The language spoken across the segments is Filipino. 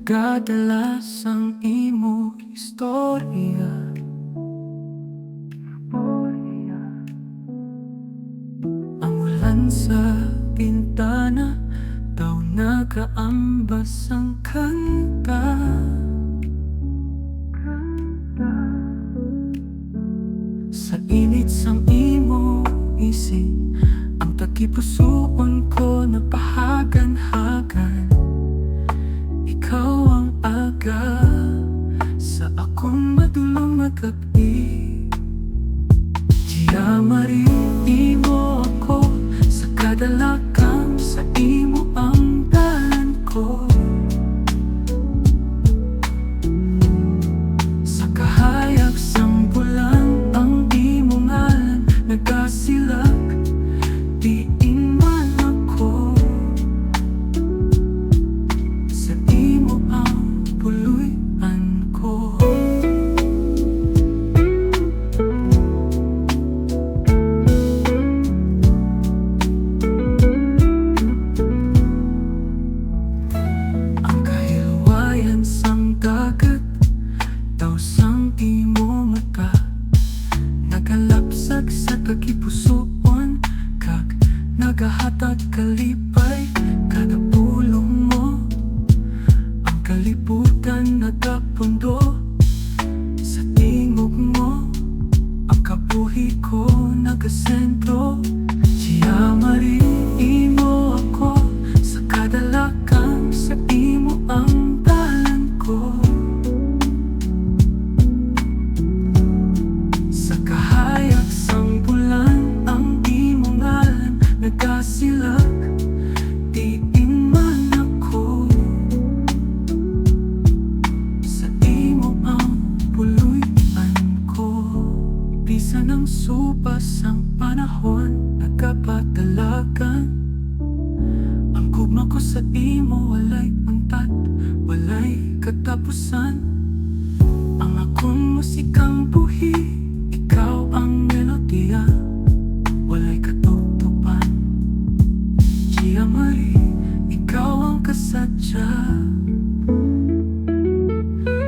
Nagadalas ang imo istorya. Ang ulan sa bintana daw nakaambas ang kanta. Sa init sang imo isip, ang tagipusoon ko napahagan-hagan. Ikaw ang aga sa akong madulong magabi. Tia Marie, mo ako sa kadalakang, sa imo ang dalan ko. Sa kahayag sang bulan ang imo ngalan nagasilak, diin man ako. Sa imo ang puluyan ko. Ang kahilwayan sang dagat daw sang imo mata, nagalapsag sa tagipusoon, kag nagahatag kalipay kada pulong mo. Ang kalibutan nagapundo sa tingog mo, ang kabuhi ko nagasentro. Tia Marie, mo ako sa kadalakang, sa imo ang dalan ko. Sa kahayag sang bulan ang imo ngalan nagasilak, diin man ako. Sa imo ang puluyan ko. Bisan ang subas ang panahon nagkapadalagan, ang gugma ko sa imo walay untat, walay katapusan. Ang akong musikang buhi, ikaw ang melodiya, walay katutupan. Tia Marie, ikaw ang kasadya.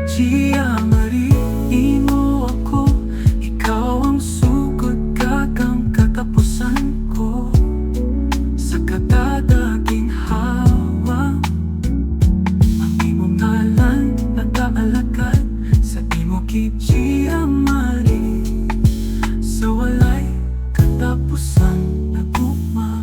Tia Marie, mo ako, ikaw ang sugod kagang katapusan ko. Sa kadadaging hawa, ang imong ngalan nag-aalagad, sa imo gid Tia Marie, sa walay katapusan nagugma.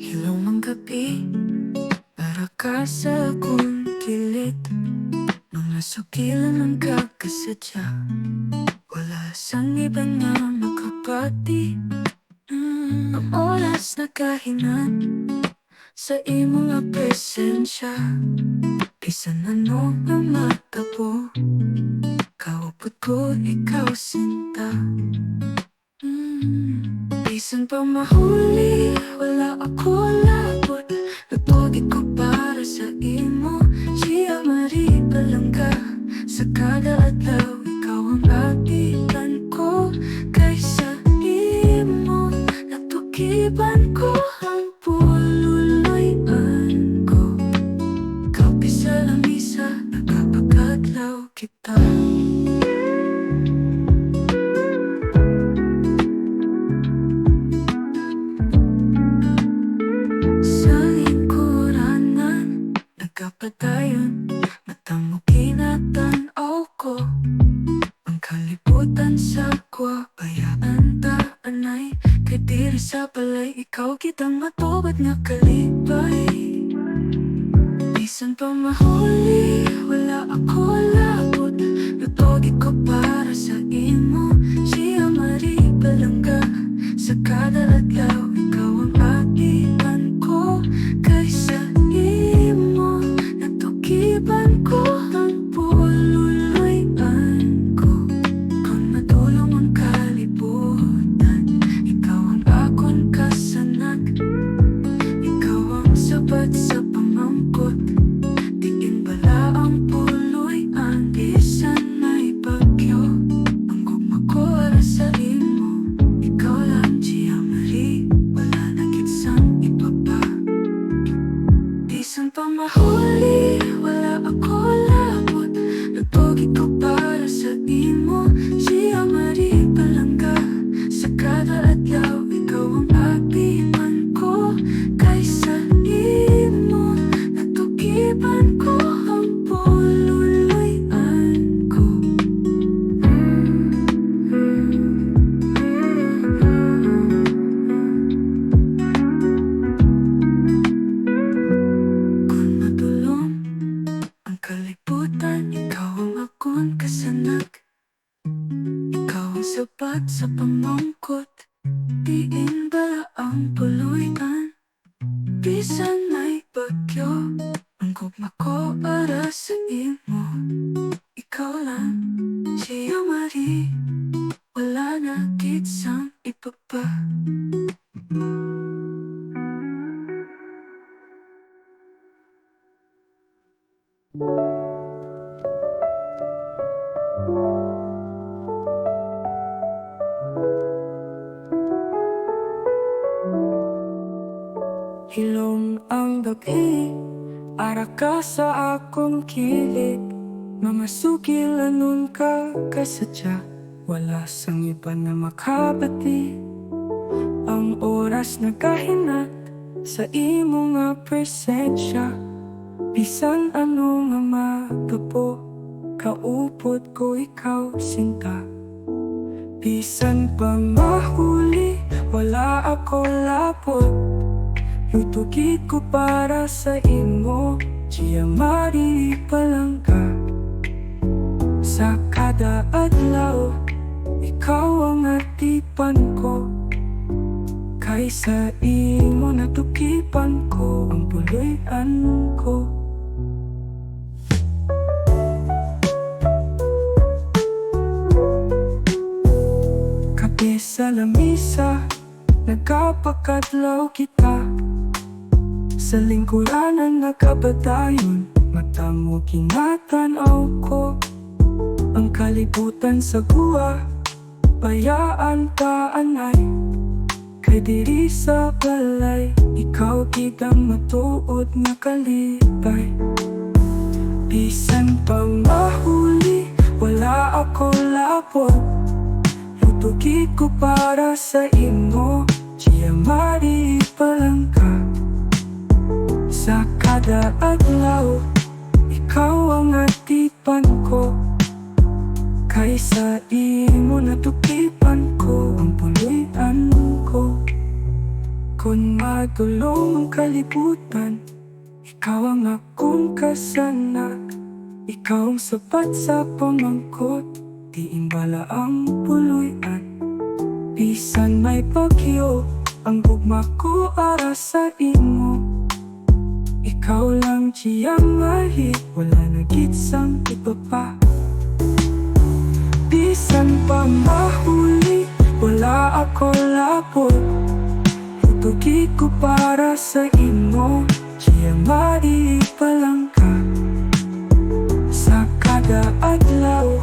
Hilaw ng gabi, para ka sa akong kilid, nung nasukilan ng kakasadya, wala sang iba na makapati. Ang oras na kahingan sa imo nga presensya, bisan ano nga matabo, kaupot ko ikaw sinta. Bisan pa mahuli, wala ako labot, nagpogi ko para sa imo. Tia Marie, palangga sa kada adlaw, ikaw ang atilan ko. Kaysa imo, natukiban ko ang pululuyan ko. Kapi sa lamisa, nagkapagkadlaw kita. Sa ikuranan, nagkapadayon, matang mo kinatanaw ko. Ang kalibutan sa kwa, bayaan taanay, kay diri sa balay, ikaw kitang matubad nga kalipay. Bisan pa mahuli, wala ako labot, natugi ko para sa man kasanag. Ikaw ang sapat sa pamangkot, diin bala ang puluyan. Bisan may bagyo, ang gugma ko para sa imo. Ikaw lang, Tia Marie, wala na gitsang iba pa. Hilong ang gabi, ara ka sa akong kilig. Mamasukilan nun ka kasadya, wala sang iba na makabati. Ang oras nagkahinat sa imo nga presensya. Bisan ano nga magapo, kaupod ko ikaw sinta. Bisan pa mahuli, wala ako lapot. Lutugid ko para sa imo, Tia Marie Palangka. Sa kada adlaw, ikaw ang atipan ko. Kaysa imo natukipan ko ang puluyan ko. Kape sa lamisa, nagkapakadlaw kita. Sa lingkuranan nakabadayon, mata mo kinatanaw ko. Ang kalibutan sa guwa, bayaan taanay. Kay diri sa balay, ikaw kitang matuod nga kalipay. Bisan pa mahuli, wala ako lapot. Lutugid ko para sa imo, Tia Marie Palangka. Sa kada adlaw, ikaw ang atipan ko. Kaysa imo natukipan ko ang puluyan ko. Kung madulong ang kalibutan, ikaw ang akong kasanag. Ikaw ang sapat sa pamangkot, diin bala ang puluyan. Bisan may bagyo, ang gugma ko ara sa imo. Ikaw lang, Tia Marie, wala na gitsang iba pa. Bisan pa mahuli, wala ako lapot. Lutugid ko para sa imo, Tia Marie Palangka. Sa kada adlaw,